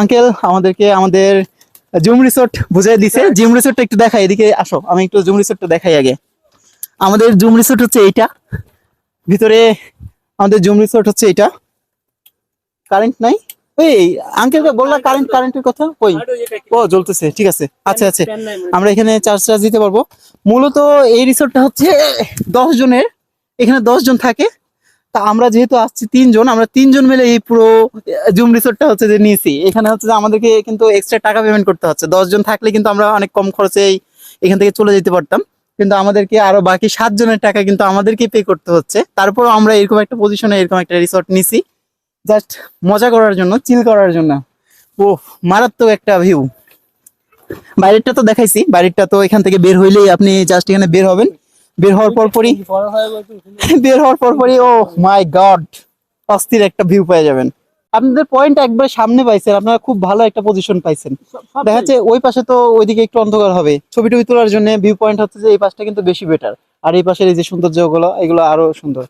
Uncle আমাদেরকে আমাদের zoom resort বুঝাই দিছে। জুম রিসোর্টটা একটু দেখাই, এদিকে আসো, আমি একটু জুম রিসোর্টটা দেখাই আগে। আমাদের জুম রিসোর্ট হচ্ছে এইটা, ভিতরে আমাদের জুম রিসোর্ট হচ্ছে এইটা। কারেন্ট নাই, ওই আঙ্কেলকে বললাম কারেন্টের কথা, ওই ও জ্বলতেছে, ঠিক আছে, আচ্ছা আচ্ছা, আমরা এখানে চার্জ দিতে পারবো। মূলত এই রিসোর্টটা হচ্ছে 10 জনের, এখানে 10 জন থাকে। তা আমরা যেহেতু আসছি 3 জন, আমরা 3 জন মিলে এই পুরো জুম রিসোর্টটা হচ্ছে যে নিয়েছি। এখানে হচ্ছে যে আমাদেরকে কিন্তু এক্সট্রা টাকা পেমেন্ট করতে হচ্ছে। 10 জন থাকলে কিন্তু আমরা অনেক কম খরচে এখান থেকে চলে যেতে পারতাম, কিন্তু আমাদেরকে আরো বাকি 7 জনের টাকা কিন্তু আমাদেরকে পে করতে হচ্ছে। তারপরও আমরা এরকম একটা পজিশনে এরকম একটা রিসোর্ট নিছি, জাস্ট মজা করার জন্য, চিল করার জন্য। ও মারাত্মক একটা ভিউ। বাইরেরটা তো দেখাইছি, বাইরেরটা তো এখান থেকে বের হইলেই আপনি জাস্ট এখানে বের হবেন, বের হওয়ার পরপরই ও মাই গড, অস্থির একটা ভিউ পেয়ে যাবেন। আপনাদের পয়েন্ট একবার সামনে পাইছেন, আপনারা খুব ভালো একটা পজিশন পাইছেন। দেখা যাচ্ছে ওই পাশে তো ওইদিকে একটু অন্ধকার হবে, ছবি টবি তোলার জন্য ভিউ পয়েন্ট হচ্ছে যে এই পাশটা কিন্তু বেশি বেটার। আর এই পাশের এই যে সৌন্দর্যগুলো, এগুলো আরো সুন্দর।